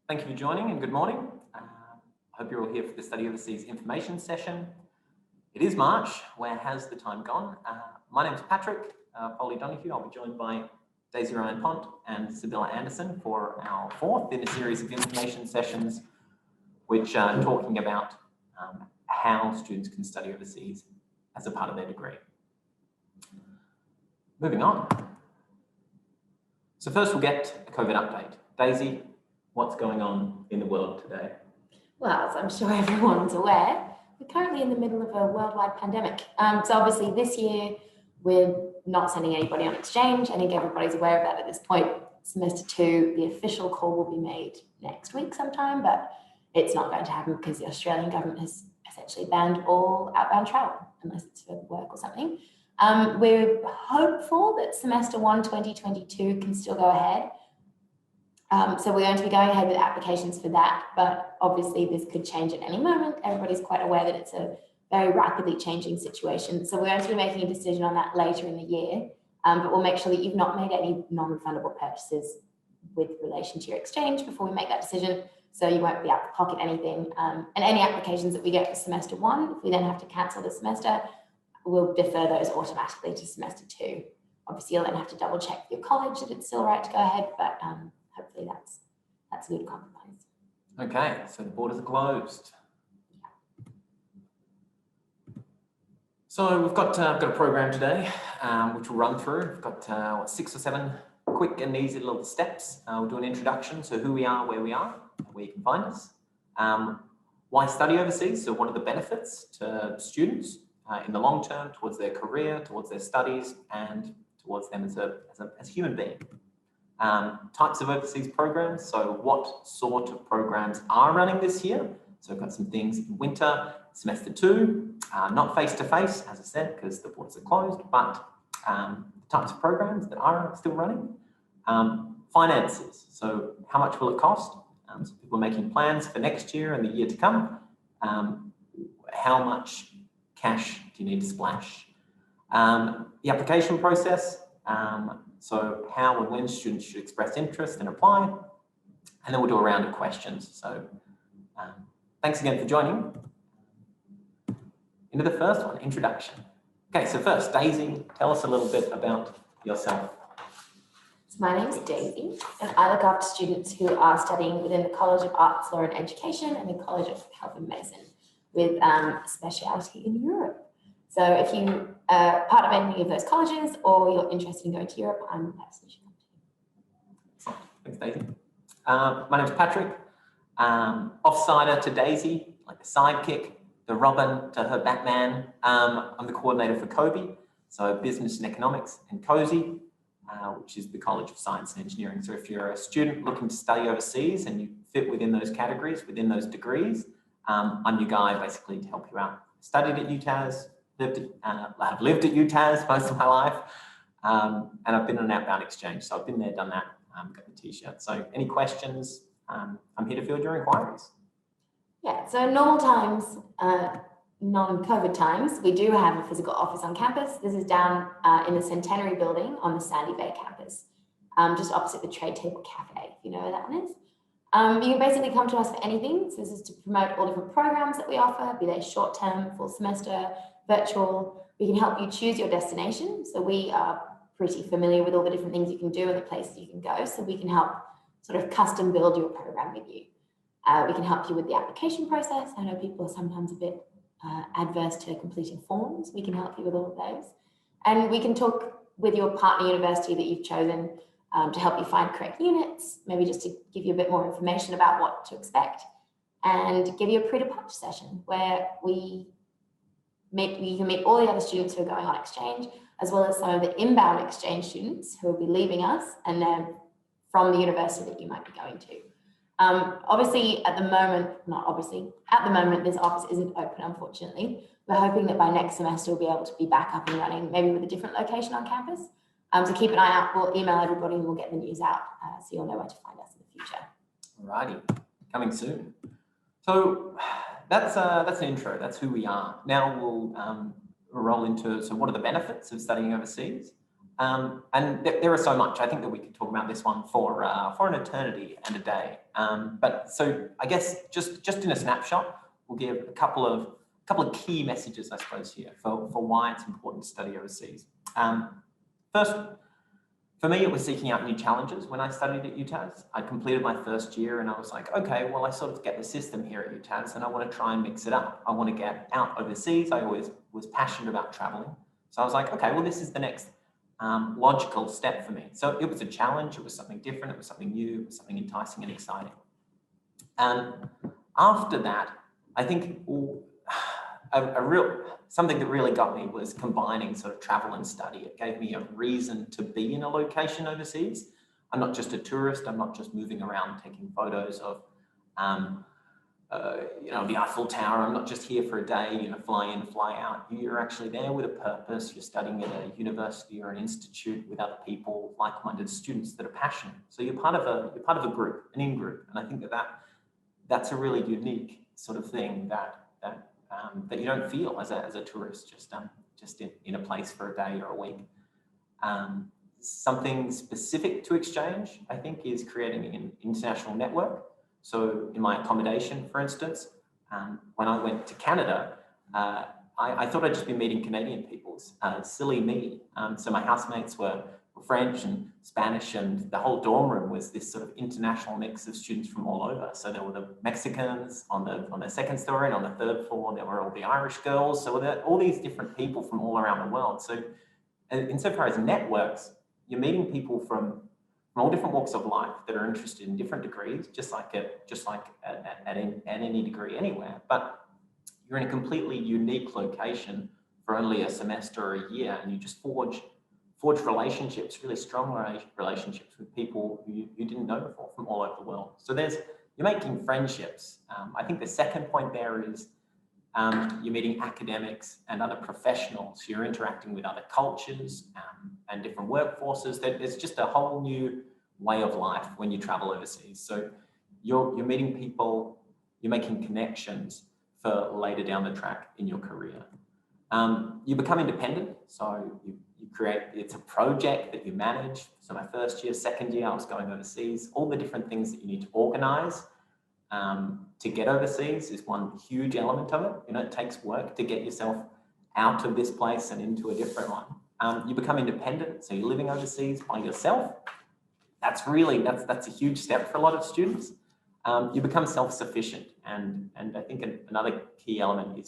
Thank you for joining and good morning. I hope you're all here for the Study Overseas information session. It is March. Where has the time gone? My name is Patrick Polly Donoghue. I'll be joined by Daisy Ryan Pont and Sibylla Anderson for our fourth in a series of information sessions, which are talking about how students can study overseas as a part of their degree. Moving on. So first we'll get a COVID update. Daisy, what's going on in the world today? Well, as I'm sure everyone's aware, we're currently in the middle of a worldwide pandemic. So obviously this year, we're not sending anybody on exchange. I think everybody's aware of that at this point. Semester 2, the official call will be made next week sometime, but it's not going to happen because the Australian government has essentially banned all outbound travel, unless it's for work or something. We're hopeful that semester 1, 2022 can still go ahead. So we're going to be going ahead with applications for that, but obviously this could change at any moment. Everybody's quite aware that it's a very rapidly changing situation. So we're going to be making a decision on that later in the year, but we'll make sure that you've not made any non-refundable purchases with relation to your exchange before we make that decision. So you won't be out of pocket anything. And any applications that we get for semester 1, if we then have to cancel the semester, we'll defer those automatically to semester 2. Obviously, you'll then have to double check with your college that it's still right to go ahead, but hopefully that's a good compromise. Okay, so the borders are closed. So we've got a program today, which we'll run through. We've got 6 or 7 quick and easy little steps. We'll do an introduction, so who we are, where you can find us. Why study overseas? So what are the benefits to students in the long term, towards their career, towards their studies, and towards them as a human being. Types of overseas programs, so what sort of programs are running this year? So I've got some things in winter, semester 2, not face-to-face, as I said, because the borders are closed, but types of programs that are still running. Finances, so how much will it cost? So people are making plans for next year and the year to come. How much cash do you need to splash? The application process, so how and when students should express interest and apply. And then we'll do a round of questions. So thanks again for joining. Into the first one, introduction. Okay, so first, Daisy, tell us a little bit about yourself. So my name's Daisy, and I look after students who are studying within the College of Arts, Law and Education and the College of Health and Medicine, with a speciality in Europe. So if you are part of any of those colleges or you're interested in going to Europe, I'm the person you should come to. Thanks, Daisy. My name's Patrick. Offsider to Daisy, like the sidekick, the Robin to her Batman. I'm the coordinator for COBE, so Business and Economics, and COSE, which is the College of Science and Engineering. So if you're a student looking to study overseas and you fit within those categories, within those degrees, I'm your guy basically to help you out. Studied at UTAS, I've lived at UTAS most of my life, and I've been on an outbound exchange. So I've been there, done that, got the t-shirt. So any questions, I'm here to field your inquiries. Yeah, so normal times, non-COVID times, we do have a physical office on campus. This is down in the Centenary building on the Sandy Bay campus, just opposite the Trade Table Cafe, if you know where that one is. You can basically come to us for anything. So this is to promote all different programs that we offer, be they short-term, full semester, virtual. We can help you choose your destination. So we are pretty familiar with all the different things you can do and the places you can go. So we can help sort of custom build your program with you. We can help you with the application process. I know people are sometimes a bit adverse to completing forms. We can help you with all of those. And we can talk with your partner university that you've chosen to help you find correct units, maybe just to give you a bit more information about what to expect, and give you a pre-departure session where you can meet all the other students who are going on exchange, as well as some of the inbound exchange students who will be leaving us and they're from the university that you might be going to. Obviously, at the moment, this office isn't open, unfortunately. We're hoping that by next semester we'll be able to be back up and running, maybe with a different location on campus. So keep an eye out. We'll email everybody and we'll get the news out so you'll know where to find us in the future. Alrighty, coming soon. So that's an intro. That's who we are. Now we'll roll into, so what are the benefits of studying overseas? And there are so much. I think that we could talk about this one for an eternity and a day. But so I guess just in a snapshot, we'll give a couple of key messages, I suppose, here for why it's important to study overseas. First, for me, it was seeking out new challenges. When I studied at UTAS, I completed my first year and I was like, okay, well, I sort of get the system here at UTAS and I want to try and mix it up. I want to get out overseas. I always was passionate about traveling. So I was like, okay, well, this is the next logical step for me. So it was a challenge. It was something different. It was something new. It was something enticing and exciting. And after that, I think something that really got me was combining sort of travel and study. It gave me a reason to be in a location overseas. I'm not just a tourist. I'm not just moving around taking photos of, the Eiffel Tower. I'm not just here for a day, fly in, fly out. You're actually there with a purpose. You're studying at a university or an institute with other people, like-minded students that are passionate. So you're part of a group, an in-group, and I think that's a really unique sort of thing that you don't feel as a tourist, just in a place for a day or a week. Something specific to exchange, I think, is creating an international network. So in my accommodation, for instance, when I went to Canada, I thought I'd just be meeting Canadian people. Silly me. So my housemates were French and Spanish, and the whole dorm room was this sort of international mix of students from all over. So there were the Mexicans on the second story, and on the third floor, there were all the Irish girls. So there all these different people from all around the world. So insofar as networks, you're meeting people from all different walks of life that are interested in different degrees, just like at any degree anywhere. But you're in a completely unique location for only a semester or a year, and you just forge relationships, really strong relationships with people who you didn't know before from all over the world. So you're making friendships. I think the second point there is you're meeting academics and other professionals. You're interacting with other cultures and different workforces. There's just a whole new way of life when you travel overseas. So you're meeting people, you're making connections for later down the track in your career. You become independent. So you create, it's a project that you manage. So my first year, second year, I was going overseas. All the different things that you need to organize to get overseas is one huge element of it. It takes work to get yourself out of this place and into a different one. You become independent, so you're living overseas by yourself. That's a huge step for a lot of students. You become self-sufficient, and I think another key element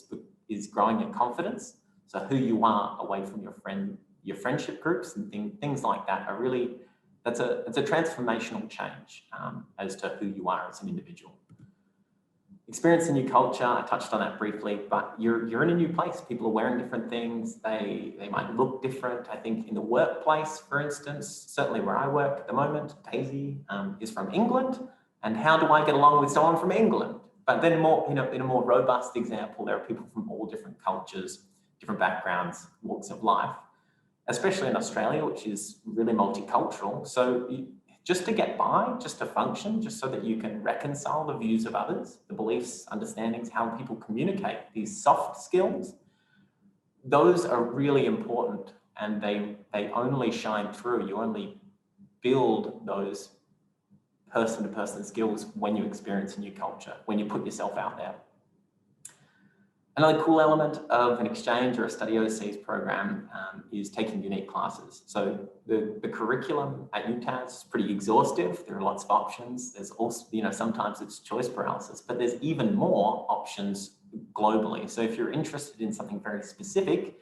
is growing your confidence. So who you are away from your friendship groups and things like that are really, it's a transformational change as to who you are as an individual. Experience a new culture, I touched on that briefly, but you're in a new place. People are wearing different things. They might look different. I think in the workplace, for instance, certainly where I work at the moment, Daisy is from England. And how do I get along with someone from England? But then in a more robust example, there are people from all different cultures, different backgrounds, walks of life, especially in Australia, which is really multicultural. So just to get by, just to function, just so that you can reconcile the views of others, the beliefs, understandings, how people communicate, these soft skills, those are really important, and they only shine through. You only build those person-to-person skills when you experience a new culture, when you put yourself out there. Another cool element of an exchange or a study overseas program is taking unique classes. So the curriculum at UTAS is pretty exhaustive. There are lots of options. There's also, sometimes it's choice paralysis, but there's even more options globally. So if you're interested in something very specific,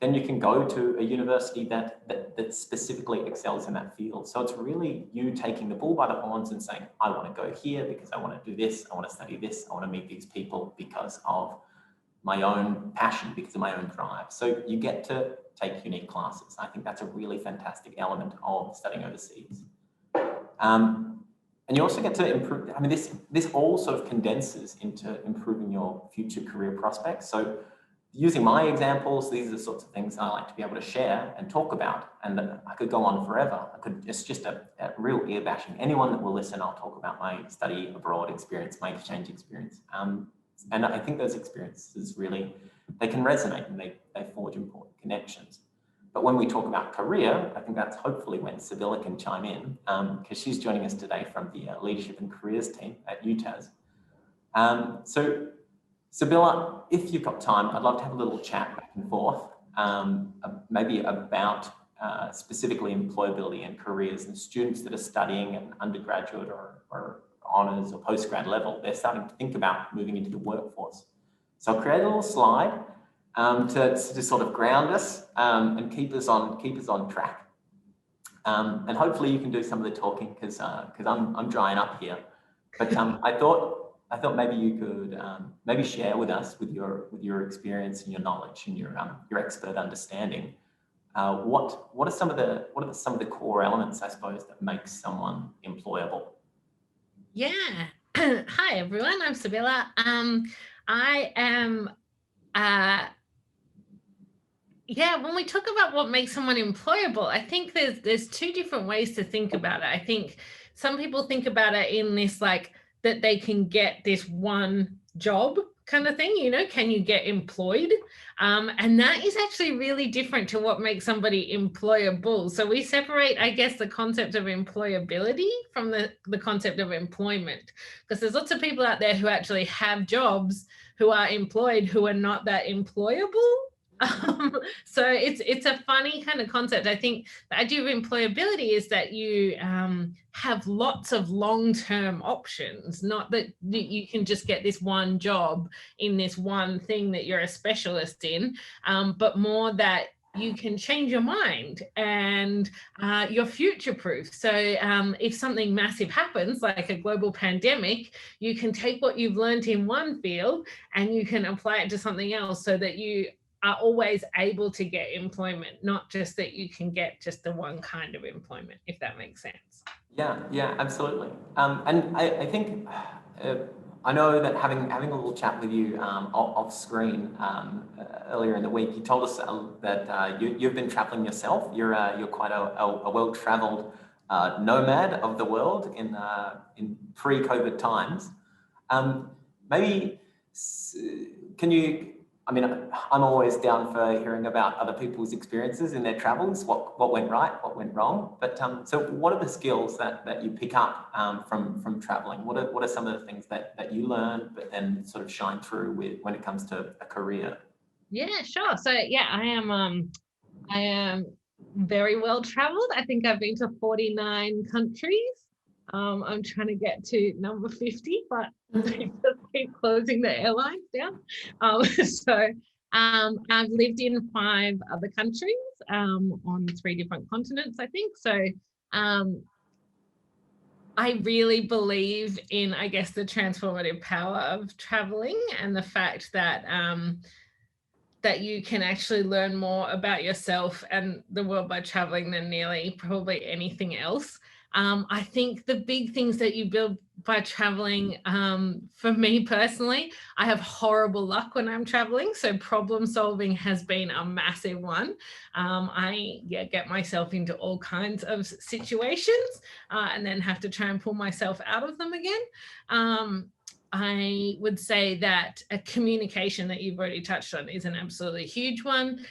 then you can go to a university that specifically excels in that field. So it's really you taking the bull by the horns and saying, I want to go here because I want to do this, I want to study this, I want to meet these people because of my own passion, because of my own drive. So you get to take unique classes. I think that's a really fantastic element of studying overseas. And you also get to improve, this all sort of condenses into improving your future career prospects. So using my examples, these are the sorts of things I like to be able to share and talk about. And I could go on forever. It's just a real ear bashing. Anyone that will listen, I'll talk about my study abroad experience, my exchange experience. And I think those experiences really, they can resonate and they forge important connections. But when we talk about career, I think that's hopefully when Sibylla can chime in, because she's joining us today from the Leadership and Careers team at UTAS. So Sibylla, if you've got time, I'd love to have a little chat back and forth, maybe about specifically employability and careers, and students that are studying at an undergraduate or honours or postgrad level. They're starting to think about moving into the workforce. So I'll create a little slide to sort of ground us and keep us on track. And hopefully you can do some of the talking, because I'm drying up here. But I thought maybe you could maybe share with us, with your experience and your knowledge and your expert understanding, what are some of the core elements, I suppose, that make someone employable? Yeah. Hi everyone, I'm Sibylla. I am when we talk about what makes someone employable, I think there's two different ways to think about it. I think some people think about it in this, like, that they can get this one job kind of thing, can you get employed? And that is actually really different to what makes somebody employable. So we separate, I guess, the concept of employability from the concept of employment, because there's lots of people out there who actually have jobs, who are employed, who are not that employable. So it's a funny kind of concept. I think the idea of employability is that you have lots of long-term options, not that you can just get this one job in this one thing that you're a specialist in, but more that you can change your mind and you're future-proof. So if something massive happens, like a global pandemic, you can take what you've learned in one field and you can apply it to something else, so that you are always able to get employment, not just that you can get just the one kind of employment, if that makes sense. Yeah, absolutely. And I think I know that having a little chat with you off screen earlier in the week, you told us that you've been traveling yourself. You're quite a well-traveled nomad of the world in pre-COVID times. Maybe can you? I mean, I'm always down for hearing about other people's experiences in their travels, what went right, what went wrong. But so what are the skills that you pick up from traveling? What are some of the things that you learn, but then sort of shine through when it comes to a career? Yeah, sure. So yeah, I am very well traveled. I think I've been to 49 countries. I'm trying to get to number 50, but they just keep closing the airlines down. I've lived in 5 other countries on 3 different continents, I think. So I really believe in, I guess, the transformative power of traveling, and the fact that that you can actually learn more about yourself and the world by traveling than nearly probably anything else. I think the big things that you build by traveling, for me personally, I have horrible luck when I'm traveling. So problem solving has been a massive one. I get myself into all kinds of situations and then have to try and pull myself out of them again. I would say that a communication that you've already touched on is an absolutely huge one.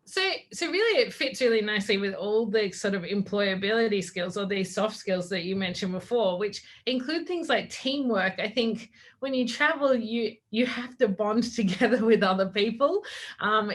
So really it fits really nicely with all the sort of employability skills, or these soft skills that you mentioned before, which include things like teamwork. I think when you travel, you have to bond together with other people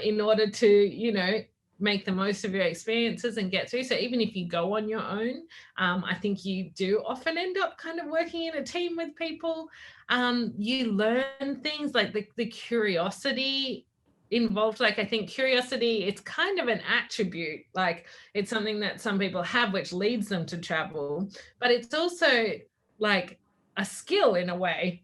in order to, make the most of your experiences and get through. So even if you go on your own, I think you do often end up kind of working in a team with people. You learn things like the curiosity involved. Like, I think curiosity, it's kind of an attribute, like it's something that some people have which leads them to travel, but it's also like a skill in a way.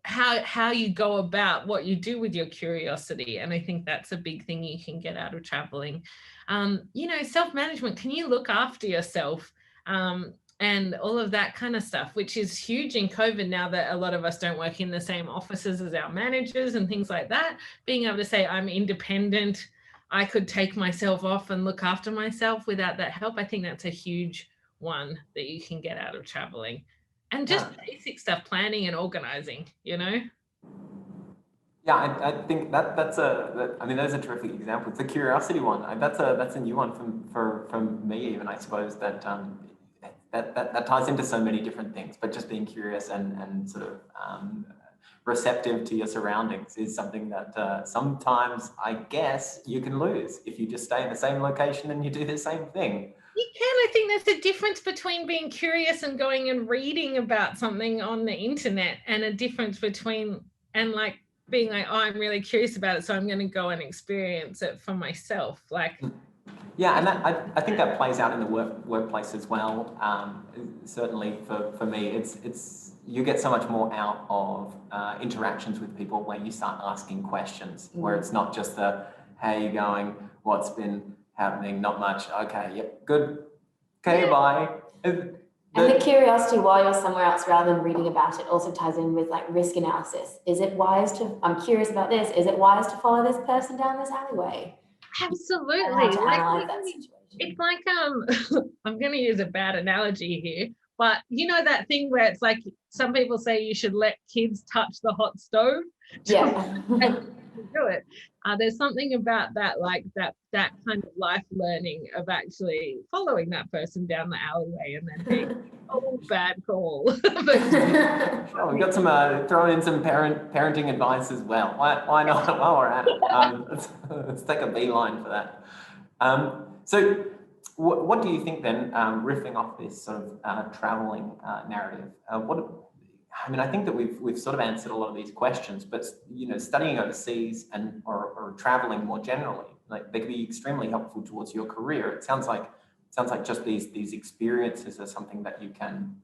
How you go about what you do with your curiosity. And I think that's a big thing you can get out of traveling. Self-management, can you look after yourself? And all of that kind of stuff, which is huge in COVID now that a lot of us don't work in the same offices as our managers and things like that. Being able to say, I'm independent, I could take myself off and look after myself without that help. I think that's a huge one that you can get out of traveling. And just basic stuff, planning and organizing, Yeah, I think that's I mean, those are terrific examples. The curiosity one, that's a new one from me even, I suppose, that ties into so many different things, but just being curious and sort of receptive to your surroundings is something that sometimes I guess you can lose if you just stay in the same location and you do the same thing. You can. I think there's a difference between being curious and going and reading about something on the internet, and a difference between and like being like, oh, I'm really curious about it, so I'm going to go and experience it for myself. Like, yeah, and I think that plays out in the workplace as well. Certainly for me, it's you get so much more out of interactions with people where you start asking questions, where it's not just the, how you going, what's been happening, not much, okay, yep, good, okay, yeah. bye. And the curiosity while you're somewhere else rather than reading about it also ties in with like risk analysis. Is it wise to, I'm curious about this, is it wise to follow this person down this alleyway? Absolutely. And how to analyze that situation. It's like, I'm going to use a bad analogy here, but you know that thing where it's like some people say you should let kids touch the hot stove. Yeah. Do it. There's something about that, like that kind of life learning of actually following that person down the alleyway and then being, oh, bad call. Sure, we've got some throwing in some parenting advice as well. Why not? While we're at it, let's take a beeline for that. So, what do you think then? Riffing off this sort of traveling narrative, I mean, I think that we've sort of answered a lot of these questions, but you know, studying overseas or traveling more generally, like they could be extremely helpful towards your career. It sounds like just these experiences are something that you can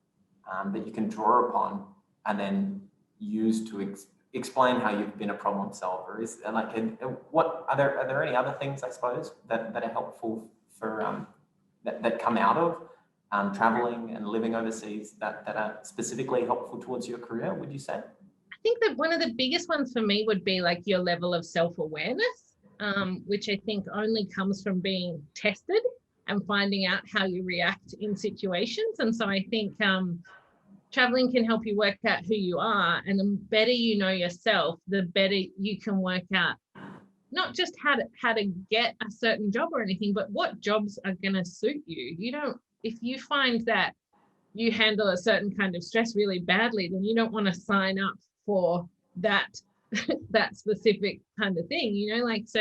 draw upon and then use to explain how you've been a problem solver. Is like, what are there any other things, I suppose, that are helpful for that come out of traveling and living overseas that are specifically helpful towards your career, would you say? I think that one of the biggest ones for me would be like your level of self-awareness, which I think only comes from being tested and finding out how you react in situations. And so I think traveling can help you work out who you are, and the better you know yourself, the better you can work out not just how to get a certain job or anything, but what jobs are going to suit you. You don't, if you find that you handle a certain kind of stress really badly, then you don't want to sign up for that that specific kind of thing, you know, like, so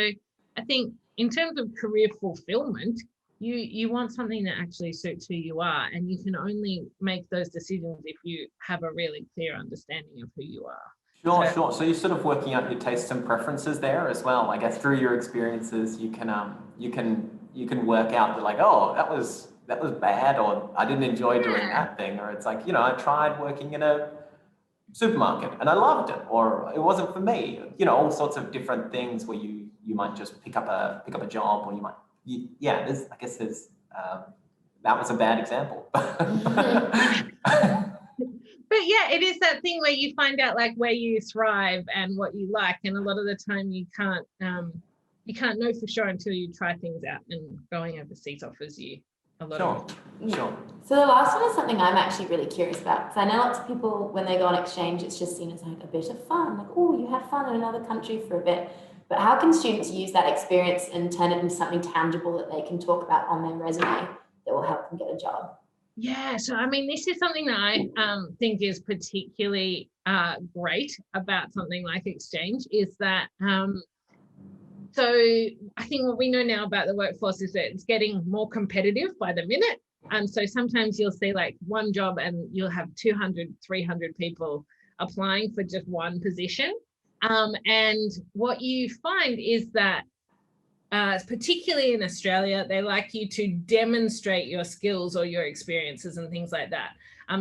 I think in terms of career fulfillment, you want something that actually suits who you are, and you can only make those decisions if you have a really clear understanding of who you are. Sure. So you're sort of working out your tastes and preferences there as well. I guess through your experiences, you can work out that, like, oh, that was bad, or I didn't enjoy doing that thing, or it's like, you know, I tried working in a supermarket and I loved it, or it wasn't for me. You know, all sorts of different things where you might just pick up a job, or you might, yeah. There's that was a bad example. But yeah, it is that thing where you find out like where you thrive and what you like, and a lot of the time you can't know for sure until you try things out, and going overseas offers you a lot of Sure. So the last one is something I'm actually really curious about, because I know lots of people, when they go on exchange, it's just seen as like a bit of fun, like, oh, you had fun in another country for a bit. But how can students use that experience and turn it into something tangible that they can talk about on their resume that will help them get a job? Yeah, so I mean, this is something that I think is particularly great about something like exchange, is that so I think what we know now about the workforce is that it's getting more competitive by the minute. And so sometimes you'll see like one job and you'll have 200, 300 people applying for just one position. And what you find is that particularly in Australia, they like you to demonstrate your skills or your experiences and things like that.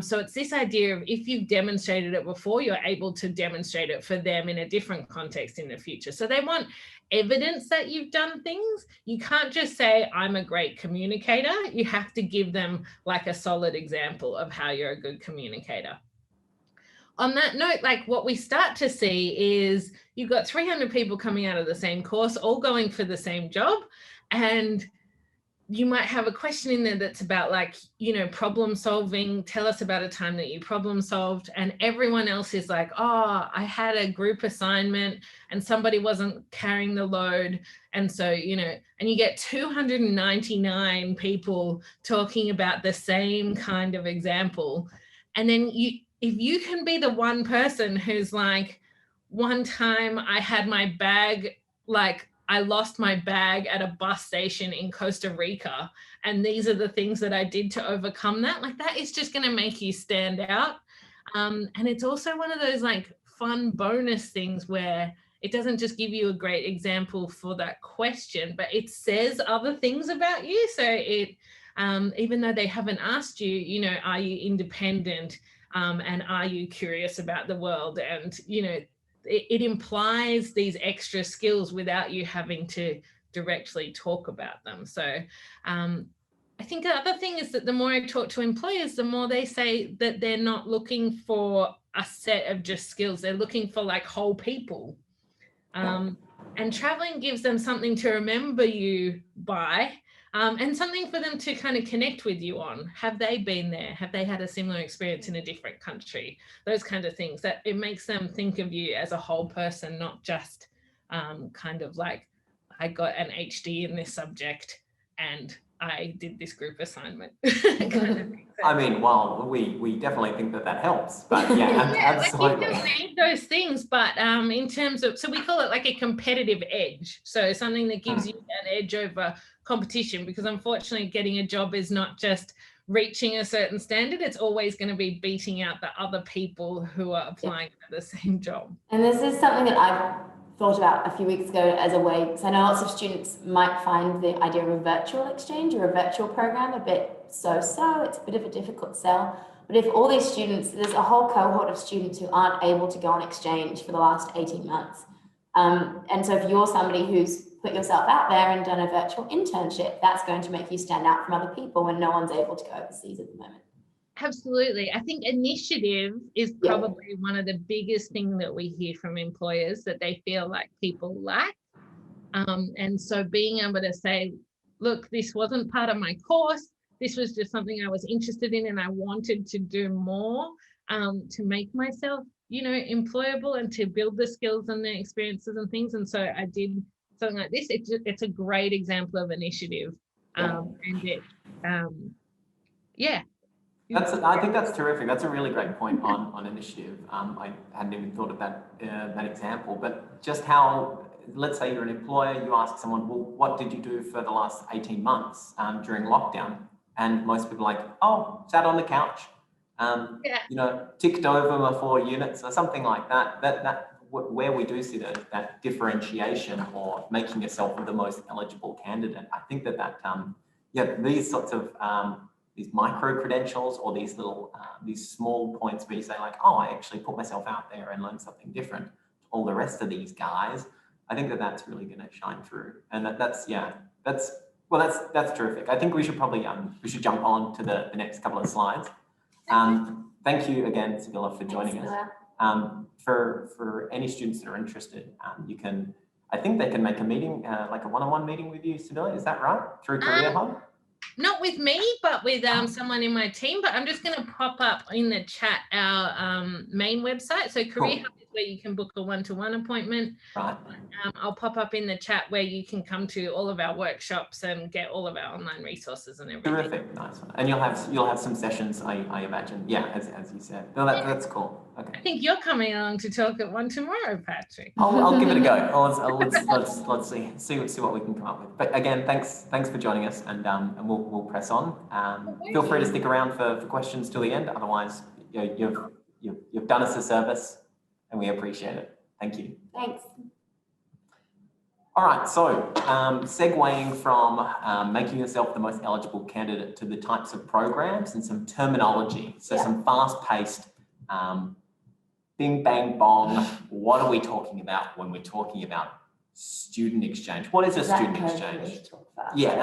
So it's this idea of, if you've demonstrated it before, you're able to demonstrate it for them in a different context in the future. So they want evidence that you've done things. You can't just say, I'm a great communicator. You have to give them like a solid example of how you're a good communicator. On that note, like what we start to see is you've got 300 people coming out of the same course, all going for the same job. And you might have a question in there that's about like, problem solving. Tell us about a time that you problem solved, and everyone else is like, oh, I had a group assignment and somebody wasn't carrying the load. And so, and you get 299 people talking about the same kind of example. And then if you can be the one person who's like, one time I had my bag, like I lost my bag at a bus station in Costa Rica, and these are the things that I did to overcome that. Like, that is just going to make you stand out. And it's also one of those like fun bonus things where it doesn't just give you a great example for that question, but it says other things about you. So it, even though they haven't asked you, are you independent? And are you curious about the world? And, it implies these extra skills without you having to directly talk about them. So I think the other thing is that the more I talk to employers, the more they say that they're not looking for a set of just skills. They're looking for like whole people. And traveling gives them something to remember you by, and something for them to kind of connect with you on. Have they been there? Have they had a similar experience in a different country? Those kinds of things, that it makes them think of you as a whole person, not just kind of like, I got an HD in this subject and I did this group assignment. Kind of thing. I mean, well, we definitely think that helps, but yeah, absolutely. Like, you still need those things, but in terms of, so we call it like a competitive edge. So something that gives you an edge over competition, because unfortunately getting a job is not just reaching a certain standard. It's always going to be beating out the other people who are applying for the same job. And this is something that I've thought about a few weeks ago as a way, because I know lots of students might find the idea of a virtual exchange or a virtual program a bit so-so. It's a bit of a difficult sell. But if all these students, there's a whole cohort of students who aren't able to go on exchange for the last 18 months. And so if you're somebody who's put yourself out there and done a virtual internship, that's going to make you stand out from other people when no one's able to go overseas at the moment. Absolutely. I think initiative is probably one of the biggest things that we hear from employers that they feel like people lack. And so being able to say, look, this wasn't part of my course. This was just something I was interested in and I wanted to do more to make myself, employable and to build the skills and the experiences and things. And so I did something like this. It's a great example of initiative. And it, I think that's terrific. That's a really great point on initiative. I hadn't even thought of that example, but just how, let's say you're an employer, you ask someone, well, what did you do for the last 18 months during lockdown? And most people are like, oh, sat on the couch, ticked over my 4 units or something like that. That where we do see that differentiation or making yourself the most eligible candidate. I think that these sorts of these micro credentials or these little, these small points where you say like, oh, I actually put myself out there and learned something different to all the rest of these guys. I think that's really going to shine through. And that's terrific. I think we should probably, we should jump on to the next couple of slides. Thank you again, Sibylla, for joining us. For any students that are interested, I think they can make a meeting, like a one-on-one meeting with you, Sibylla, is that right? Through Career Hub? Not with me, but with someone in my team. But I'm just going to pop up in the chat our main website. So Career Hub is where you can book a one-to-one appointment. Right. I'll pop up in the chat where you can come to all of our workshops and get all of our online resources and everything. Terrific, nice one. And you'll have some sessions, I imagine. Yeah, as you said. No, that's cool. Okay. I think you're coming along to talk at one tomorrow, Patrick. I'll give it a go. Let's see what we can come up with. But again, thanks for joining us, and we'll press on. Feel free to stick around for questions till the end. Otherwise, you've done us a service, and we appreciate it. Thank you. Thanks. All right, so segueing from making yourself the most eligible candidate to the types of programs and some terminology. So some fast-paced, bing, bang, bong. What are we talking about when we're talking about student exchange? What is a student exchange? Yeah,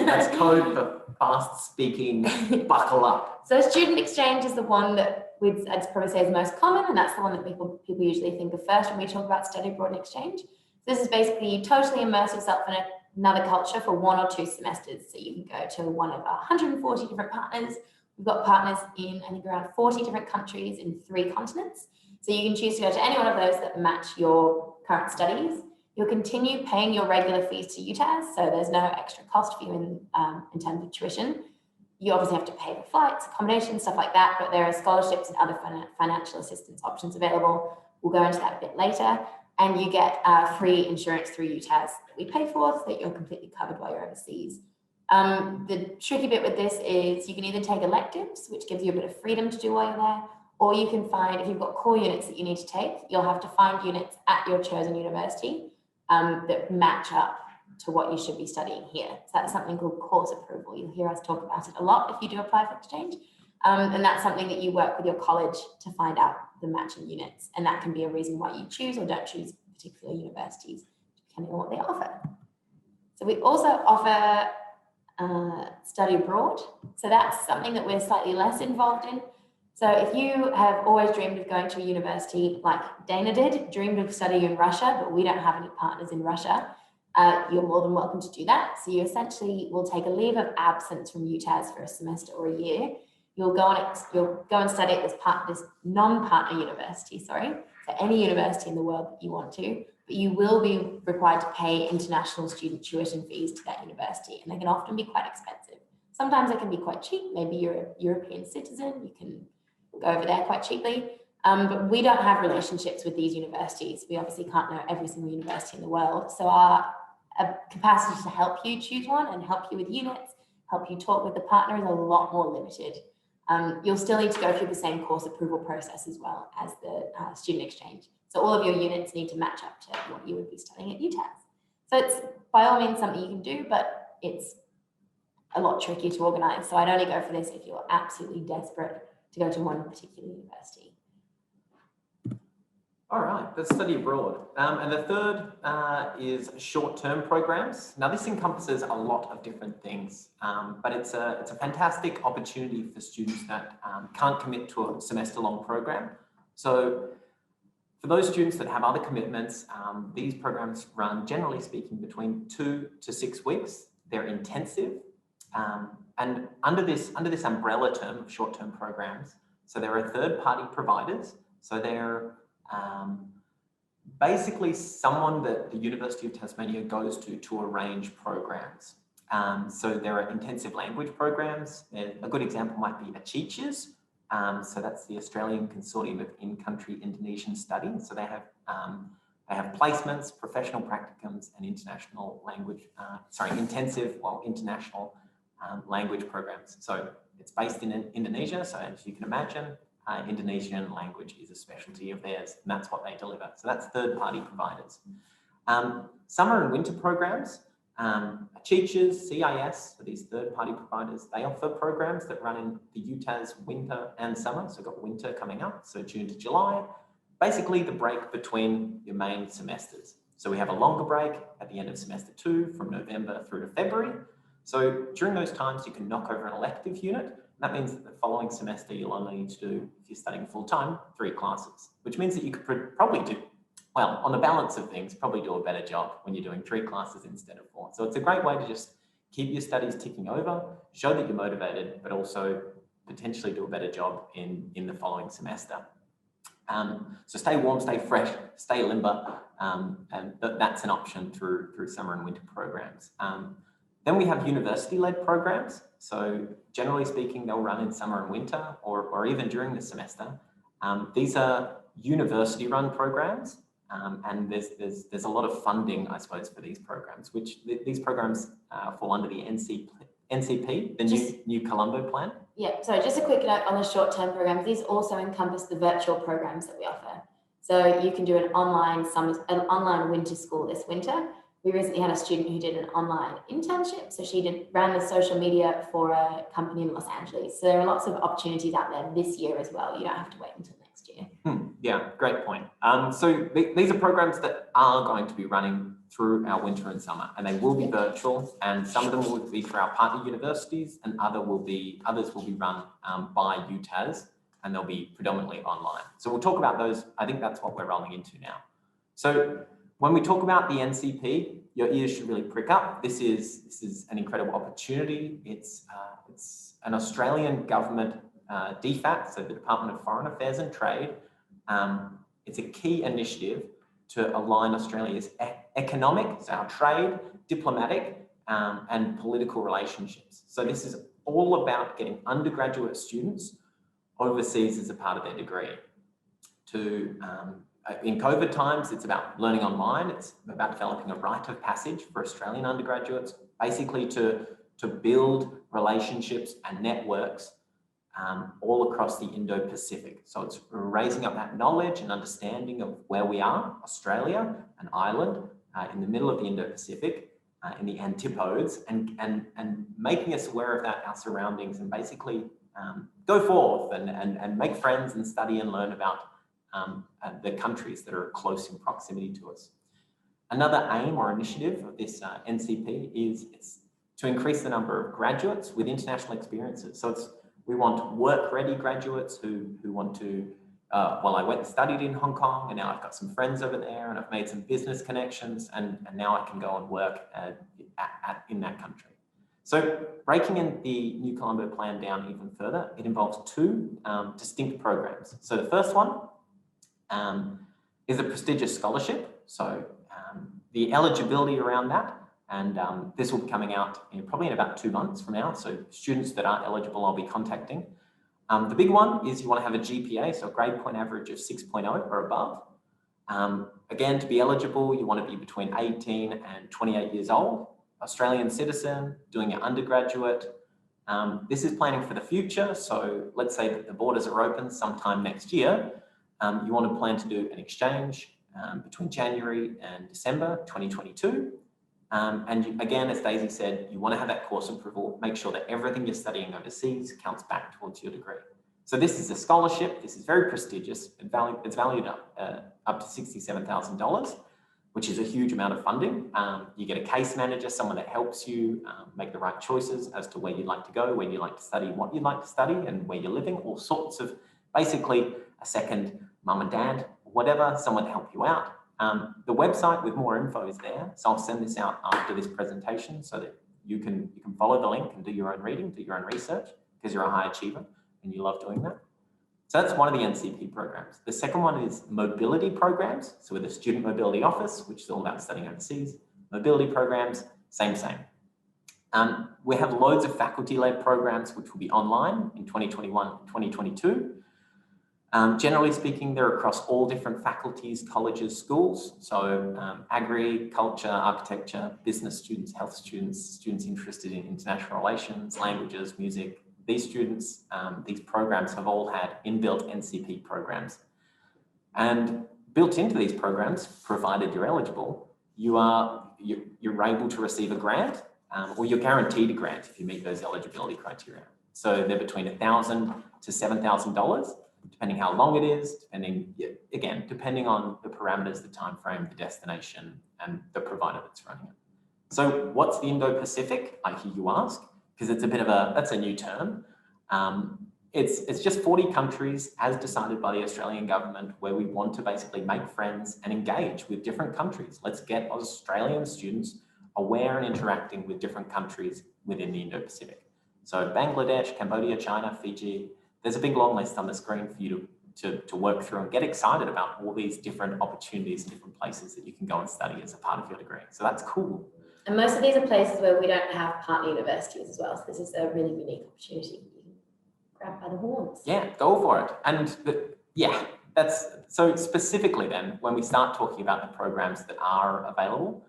that's code for fast speaking, buckle up. So student exchange is the one that I'd probably say is most common, and that's the one that people usually think of first when we talk about study abroad and exchange. This is basically you totally immerse yourself in a another culture for 1 or 2 semesters. So you can go to one of our 140 different partners. We've got partners in, I think, around 40 different countries in 3 continents. So you can choose to go to any one of those that match your current studies. You'll continue paying your regular fees to UTAS, so there's no extra cost for you in terms of tuition. You obviously have to pay for flights, accommodation, stuff like that, but there are scholarships and other financial assistance options available. We'll go into that a bit later. And you get free insurance through UTAS that we pay for, so that you're completely covered while you're overseas. The tricky bit with this is you can either take electives, which gives you a bit of freedom to do while you're there, or you can find, if you've got core units that you need to take, you'll have to find units at your chosen university that match up to what you should be studying here. So that's something called course approval. You'll hear us talk about it a lot if you do apply for exchange. And that's something that you work with your college to find out the matching units. And that can be a reason why you choose or don't choose particular universities, depending on what they offer. So we also offer study abroad. So that's something that we're slightly less involved in. So if you have always dreamed of going to a university like Dana did, dreamed of studying in Russia, but we don't have any partners in Russia, you're more than welcome to do that. So you essentially will take a leave of absence from UTAS for a semester or a year. You'll go and study at this non-partner university, so any university in the world that you want to, but you will be required to pay international student tuition fees to that university, and they can often be quite expensive. Sometimes they can be quite cheap. Maybe you're a European citizen, you can go over there quite cheaply. But we don't have relationships with these universities. We obviously can't know every single university in the world. So our capacity to help you choose one and help you with units, help you talk with the partner is a lot more limited. You'll still need to go through the same course approval process as well as the student exchange. So all of your units need to match up to what you would be studying at UTAS. So it's by all means something you can do, but it's a lot tricky to organise. So I'd only go for this if you're absolutely desperate to go to one particular university. All right, let's study abroad. And the third is short-term programs. Now this encompasses a lot of different things, but it's a fantastic opportunity for students that can't commit to a semester-long program. So for those students that have other commitments, these programs run, generally speaking, between 2 to 6 weeks. They're intensive. And under this umbrella term of short-term programs, so there are third-party providers. So they're basically someone that the University of Tasmania goes to arrange programs. So there are intensive language programs. A good example might be ACHICHES. So that's the Australian Consortium of In-Country Indonesian Studies. So they have placements, professional practicums, and international language, international language programs. So it's based in Indonesia. So as you can imagine, Indonesian language is a specialty of theirs, and that's what they deliver. So that's third-party providers. Summer and winter programs, ACHICHES, CIS, so these third-party providers, they offer programs that run in the UTAS winter and summer. So we've got winter coming up, so June to July, basically the break between your main semesters. So we have a longer break at the end of semester 2 from November through to February. So during those times, you can knock over an elective unit. That means that the following semester, you'll only need to do, if you're studying full-time, 3 classes, which means that you could probably do, well, on the balance of things, probably do a better job when you're doing 3 classes instead of 4. So it's a great way to just keep your studies ticking over, show that you're motivated, but also potentially do a better job in the following semester. So stay warm, stay fresh, stay limber, and that's an option through summer and winter programs. Then we have university-led programs. So generally speaking, they'll run in summer and winter or even during the semester. These are university-run programs, and there's a lot of funding, I suppose, for these programs, which these programs fall under the NCP, the new Colombo plan. Yeah, so just a quick note on the short-term programs. These also encompass the virtual programs that we offer. So you can do an online winter school this winter. We recently had a student who did an online internship. So she ran the social media for a company in Los Angeles. So there are lots of opportunities out there this year as well. You don't have to wait until next year. Yeah, great point. So these are programs that are going to be running through our winter and summer, and they will be virtual, and some of them will be for our partner universities, and others will be run by UTAS, and they'll be predominantly online. So we'll talk about those. I think that's what we're rolling into now. So When we talk about the NCP, your ears should really prick up. This is an incredible opportunity. It's an Australian government DFAT, so the Department of Foreign Affairs and Trade. It's a key initiative to align Australia's economic, so our trade, diplomatic, and political relationships. So this is all about getting undergraduate students overseas as a part of their degree. In COVID times, it's about learning online. It's about developing a rite of passage for Australian undergraduates, basically to build relationships and networks all across the Indo-Pacific. So it's raising up that knowledge and understanding of where we are, Australia and Ireland, in the middle of the Indo-Pacific, in the antipodes, and making us aware of that, our surroundings, and basically go forth and make friends and study and learn about the countries that are close in proximity to us. Another aim or initiative of this NCP is to increase the number of graduates with international experiences. So we want work-ready graduates who want to, well, I went and studied in Hong Kong, and now I've got some friends over there, and I've made some business connections, and now I can go and work in that country. So breaking in the New Colombo plan down even further, it involves two distinct programs. So the first one is a prestigious scholarship. So the eligibility around that, and this will be coming out probably in about 2 months from now. So students that aren't eligible, I'll be contacting. The big one is you want to have a GPA, so a grade point average of 6.0 or above. Again, to be eligible, you want to be between 18 and 28 years old, Australian citizen, doing your undergraduate. This is planning for the future. So let's say that the borders are open sometime next year. You want to plan to do an exchange between January and December 2022. And again, as Daisy said, you want to have that course approval, make sure that everything you're studying overseas counts back towards your degree. So this is a scholarship. This is very prestigious. It's valued up to $67,000, which is a huge amount of funding. You get a case manager, someone that helps you make the right choices as to where you'd like to go, where you'd like to study, what you'd like to study, and where you're living, all sorts of, basically a second mum and dad, whatever, someone to help you out. The website with more info is there. So I'll send this out after this presentation so that you can follow the link and do your own reading, do your own research, because you're a high achiever and you love doing that. So that's one of the NCP programs. The second one is mobility programs. So with the Student Mobility Office, which is all about studying overseas, mobility programs, same. We have loads of faculty-led programs which will be online in 2021, 2022. Generally speaking, they're across all different faculties, colleges, schools. So agri, culture, architecture, business students, health students, students interested in international relations, languages, music. These students, these programs have all had inbuilt NCP programs. And built into these programs, provided you're eligible, you're able to receive a grant, or you're guaranteed a grant if you meet those eligibility criteria. So they're between $1,000 to $7,000. Depending how long it is, depending on the parameters, the time frame, the destination, and the provider that's running it. So what's the Indo-Pacific, I hear you ask, because it's a bit of that's a new term. It's just 40 countries as decided by the Australian government where we want to basically make friends and engage with different countries. Let's get Australian students aware and interacting with different countries within the Indo-Pacific. So Bangladesh, Cambodia, China, Fiji. There's a big long list on the screen for you to work through and get excited about all these different opportunities and different places that you can go and study as a part of your degree. So that's cool. And most of these are places where we don't have partner universities as well. So this is a really unique opportunity you can grab by the horns. Yeah, go for it. And that's so specifically then when we start talking about the programs that are available,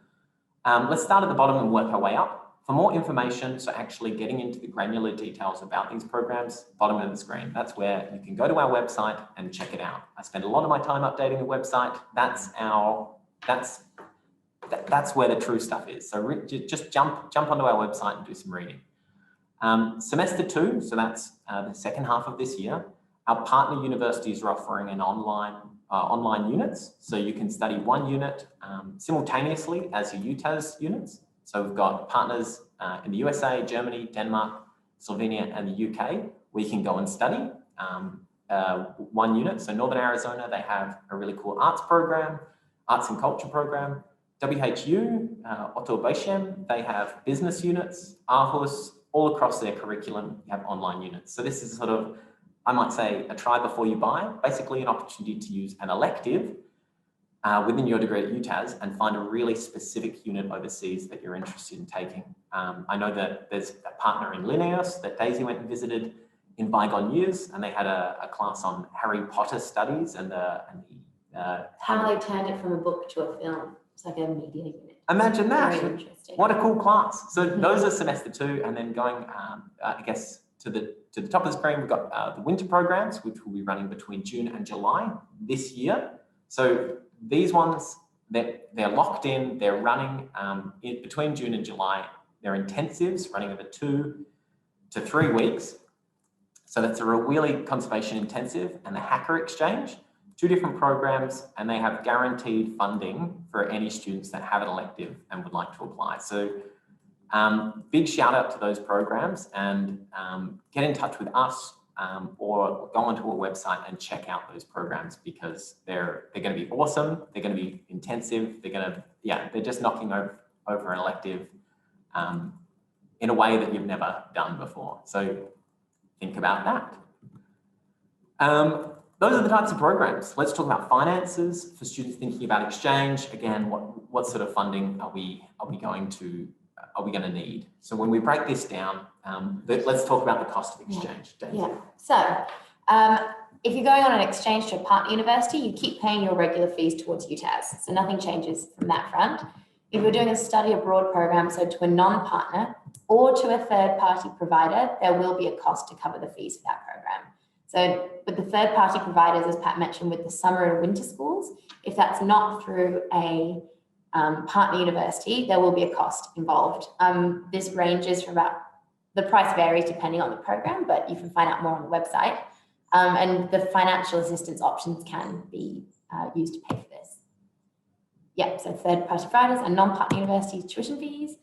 let's start at the bottom and work our way up. For more information, so actually getting into the granular details about these programs, bottom of the screen, that's where you can go to our website and check it out. I spend a lot of my time updating the website. That's where the true stuff is. So just jump onto our website and do some reading. Semester 2, so that's the second half of this year, our partner universities are offering an online units. So you can study one unit simultaneously as your UTAS units. So we've got partners in the USA, Germany, Denmark, Slovenia, and the UK, where you can go and study one unit. So Northern Arizona, they have a really cool arts program. Arts and Culture program. WHU, Otto Beishem, they have business units. Aarhus, all across their curriculum, you have online units. So this is sort of, I might say, a try before you buy, basically an opportunity to use an elective within your degree at UTAS and find a really specific unit overseas that you're interested in taking. I know that there's a partner in Linnaeus that Daisy went and visited in bygone years, and they had a class on Harry Potter studies and how they turned it from a book to a film. It's like a media unit. Imagine that. Very interesting. What a cool class. So those are semester 2, and then going, I guess, to the top of the screen, we've got the winter programs, which will be running between June and July this year. So these ones, they're locked in, they're running between June and July. They're intensives running over 2 to 3 weeks. So that's a Rawili Conservation Intensive and the Hacker Exchange, 2 different programs, and they have guaranteed funding for any students that have an elective and would like to apply. So big shout out to those programs, and get in touch with us or go onto our website and check out those programs, because they're going to be awesome. They're going to be intensive. They're just knocking over an elective in a way that you've never done before. So think about that. Those are the types of programs. Let's talk about finances for students thinking about exchange. Again, what sort of funding are we going to need? So when we break this down, let's talk about the cost of exchange. Yeah. So if you're going on an exchange to a partner university, you keep paying your regular fees towards UTAS. So nothing changes from that front. If you're doing a study abroad program, so to a non-partner or to a third-party provider, there will be a cost to cover the fees for that program. So with the third-party providers, as Pat mentioned, with the summer and winter schools, if that's not through a partner university, there will be a cost involved. This ranges from the price varies depending on the program, but you can find out more on the website. And the financial assistance options can be used to pay for this. Yeah, so third-party providers and non-partner universities tuition fees.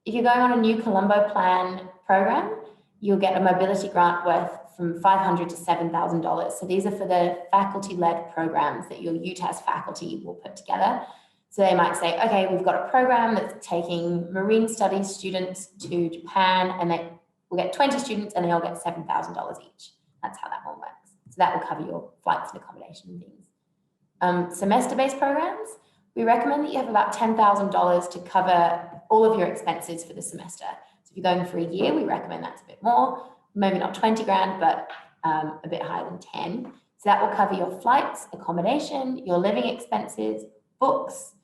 If you're going on a new Colombo Plan program, you'll get a mobility grant worth from $500 to $7,000. So these are for the faculty-led programs that your UTAS faculty will put together. So they might say, okay, we've got a program that's taking marine studies students to Japan, and they will get 20 students and they all get $7,000 each. That's how that one works. So that will cover your flights and accommodation and things. Semester-based programs, we recommend that you have about $10,000 to cover all of your expenses for the semester. So if you're going for a year, we recommend that's a bit more, maybe not 20 grand, but a bit higher than 10. So that will cover your flights, accommodation, your living expenses, books.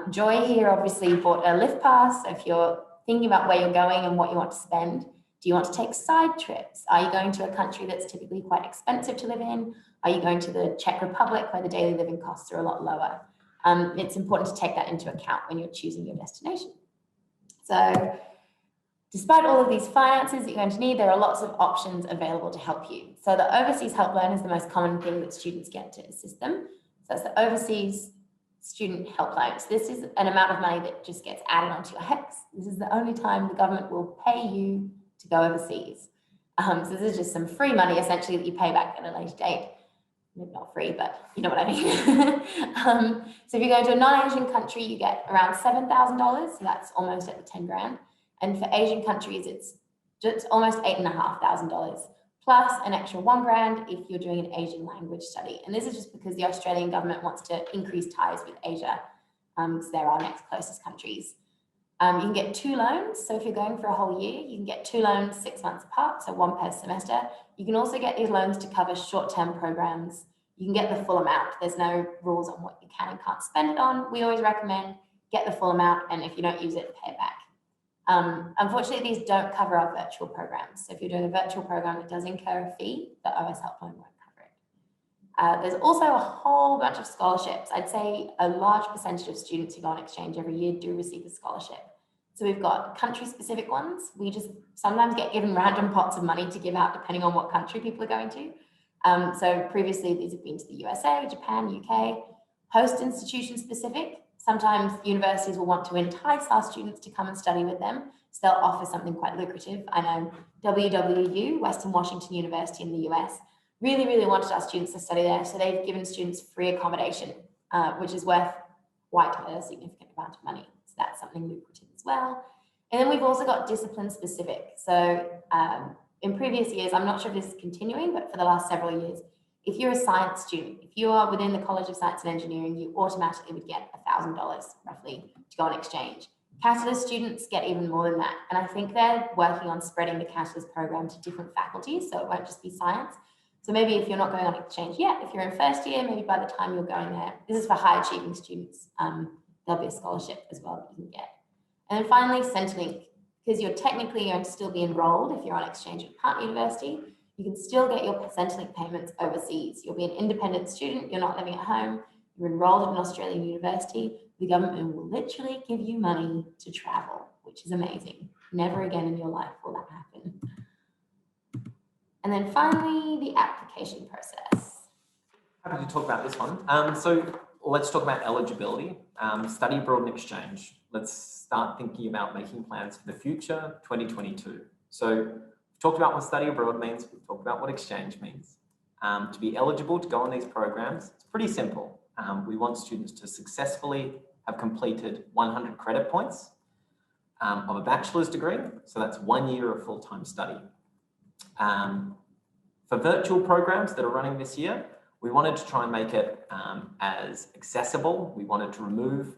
Joy here obviously bought a lift pass. So if you're thinking about where you're going and what you want to spend, do you want to take side trips? Are you going to a country that's typically quite expensive to live in? Are you going to the Czech Republic where the daily living costs are a lot lower? It's important to take that into account when you're choosing your destination. So despite all of these finances that you're going to need, there are lots of options available to help you. So the Overseas Help Loan is the most common thing that students get to assist them. So that's the Overseas Student Help Loan. So this is an amount of money that just gets added onto your HECS. This is the only time the government will pay you to go overseas. So this is just some free money essentially that you pay back at a later date. Maybe not free, but you know what I mean. So if you go to a non-Asian country, you get around $7,000. So that's almost at the 10 grand. And for Asian countries, it's just almost $8,500 plus an extra 1 grand if you're doing an Asian language study. And this is just because the Australian government wants to increase ties with Asia, because they're our next closest countries. You can get 2 loans. So if you're going for a whole year, you can get 2 loans 6 months apart, so 1 per semester. You can also get these loans to cover short-term programs. You can get the full amount. There's no rules on what you can and can't spend it on. We always recommend get the full amount, and if you don't use it, pay it back. Unfortunately, these don't cover our virtual programs. So if you're doing a virtual program that does incur a fee, the OS Helpline won't cover it. There's also a whole bunch of scholarships. I'd say a large percentage of students who go on exchange every year do receive a scholarship. So we've got country-specific ones. We just sometimes get given random pots of money to give out depending on what country people are going to. So previously, these have been to the USA, Japan, UK. Host institution specific. Sometimes universities will want to entice our students to come and study with them. So they'll offer something quite lucrative. I know WWU, Western Washington University in the US, really wanted our students to study there. So they've given students free accommodation, which is worth quite a significant amount of money. So that's something lucrative as well. And then we've also got discipline specific. So in previous years, I'm not sure if this is continuing, but for the last several years, if you're a science student, if you are within the College of Science and Engineering, you automatically would get $1,000 roughly to go on exchange. Catalyst students get even more than that. And I think they're working on spreading the Catalyst program to different faculties, so it won't just be science. So maybe if you're not going on exchange yet, if you're in first year, maybe by the time you're going there, this is for high achieving students, there'll be a scholarship as well that you can get. And then finally, Centrelink, because you're technically going to still be enrolled if you're on exchange at partner university, you can still get your Centrelink payments overseas. You'll be an independent student, you're not living at home, you're enrolled at an Australian university, the government will literally give you money to travel, which is amazing. Never again in your life will that happen. And then finally, the application process. Happy to talk about this one. So let's talk about eligibility, study abroad and exchange. Let's start thinking about making plans for the future, 2022. So we've talked about what study abroad means. We've talked about what exchange means. To be eligible to go on these programs, it's pretty simple. We want students to successfully have completed 100 credit points of a bachelor's degree. So that's 1 year of full-time study. For virtual programs that are running this year, we wanted to try and make it as accessible. We wanted to remove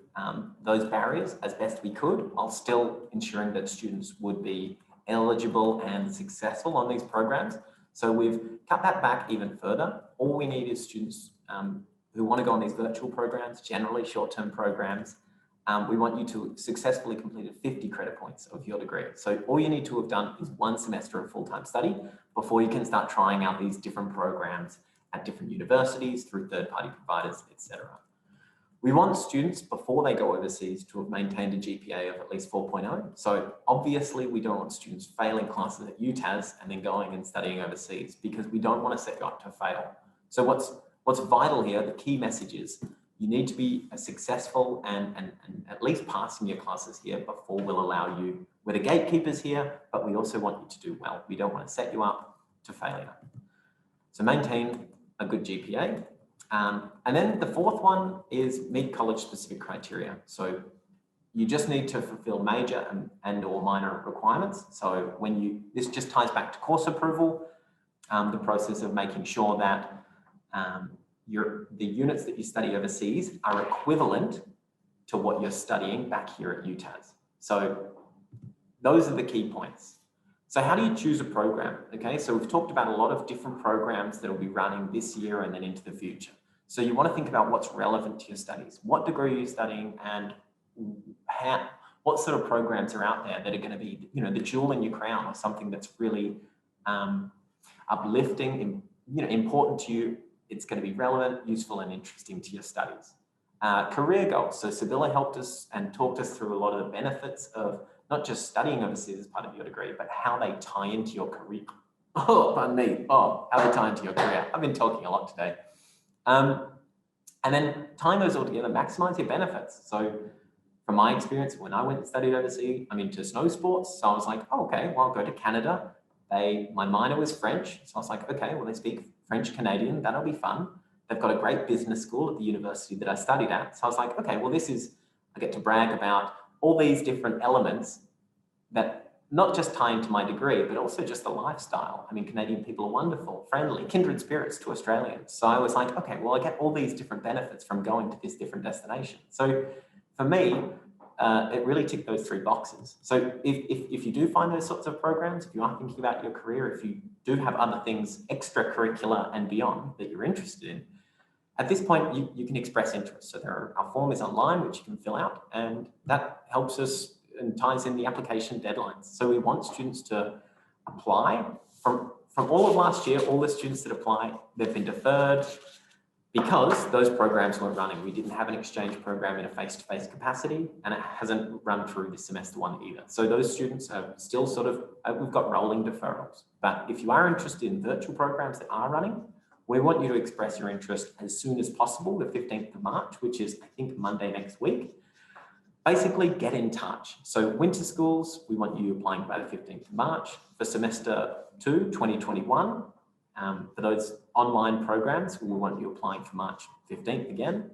those barriers as best we could, while still ensuring that students would be eligible and successful on these programs. So we've cut that back even further. All we need is students who want to go on these virtual programs, generally short-term programs. We want you to successfully complete 50 credit points of your degree. So all you need to have done is 1 semester of full-time study before you can start trying out these different programs at different universities, through third-party providers, etc. We want students, before they go overseas, to have maintained a GPA of at least 4.0. So obviously we don't want students failing classes at UTAS and then going and studying overseas, because we don't want to set you up to fail. So what's vital here, the key message is, you need to be successful and at least passing your classes here before we'll allow you. We're the gatekeepers here, but we also want you to do well. We don't want to set you up to failure. So maintain a good GPA. And then the fourth one is meet college-specific criteria. So you just need to fulfill major and or minor requirements. So this just ties back to course approval, the process of making sure that the units that you study overseas are equivalent to what you're studying back here at UTAS. So those are the key points. So how do you choose a program? Okay, so we've talked about a lot of different programs that will be running this year and then into the future. So you want to think about what's relevant to your studies. What degree are you studying, and what sort of programs are out there that are going to be, the jewel in your crown, or something that's really uplifting, important to you. It's going to be relevant, useful, and interesting to your studies. Career goals. So Sibylla helped us and talked us through a lot of the benefits of not just studying overseas as part of your degree, but how they tie into your career. How they tie into your career. I've been talking a lot today. And then tying those all together, maximize your benefits. So from my experience, when I went and studied overseas, I'm into snow sports. So I was like, oh, okay, well, I'll go to Canada. My minor was French. So I was like, okay, well, they speak French Canadian. That'll be fun. They've got a great business school at the university that I studied at. So I was like, okay, well, I get to brag about all these different elements that not just tie into my degree, but also just the lifestyle. I mean, Canadian people are wonderful, friendly, kindred spirits to Australians. So I was like, okay, well, I get all these different benefits from going to this different destination. So for me, it really ticked those 3 boxes. So if you do find those sorts of programs, if you are thinking about your career, if you do have other things, extracurricular and beyond, that you're interested in, at this point, you can express interest. So our form is online, which you can fill out, and that helps us and ties in the application deadlines. So we want students to apply. From all of last year, all the students that apply, they've been deferred because those programs weren't running. We didn't have an exchange program in a face-to-face capacity, and it hasn't run through this semester 1 either. So those students are still we've got rolling deferrals. But if you are interested in virtual programs that are running, we want you to express your interest as soon as possible, the 15th of March, which is, I think, Monday next week. Basically, get in touch. So winter schools, we want you applying by the 15th of March. For semester 2, 2021, for those online programs, we want you applying for March 15th again.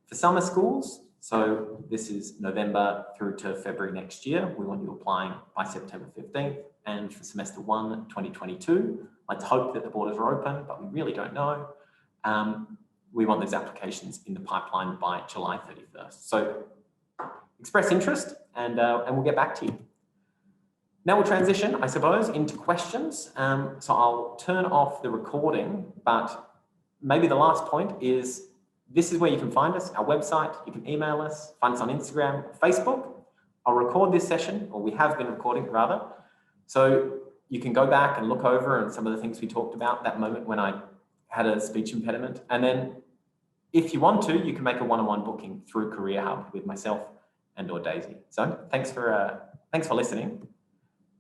For summer schools, So this is November through to February next year. We want you applying by September 15th. And for semester 1, 2022, let's hope that the borders are open, but we really don't know. We want those applications in the pipeline by July 31st. So express interest and we'll get back to you. Now we'll transition, I suppose, into questions. So I'll turn off the recording, but maybe the last point is this is where you can find us, our website. You can email us, find us on Instagram, Facebook. I'll record this session, or we have been recording rather. So you can go back and look over and some of the things we talked about that moment when I had a speech impediment. And then if you want to, you can make a one-on-one booking through Career Hub with myself and or Daisy. So thanks for listening.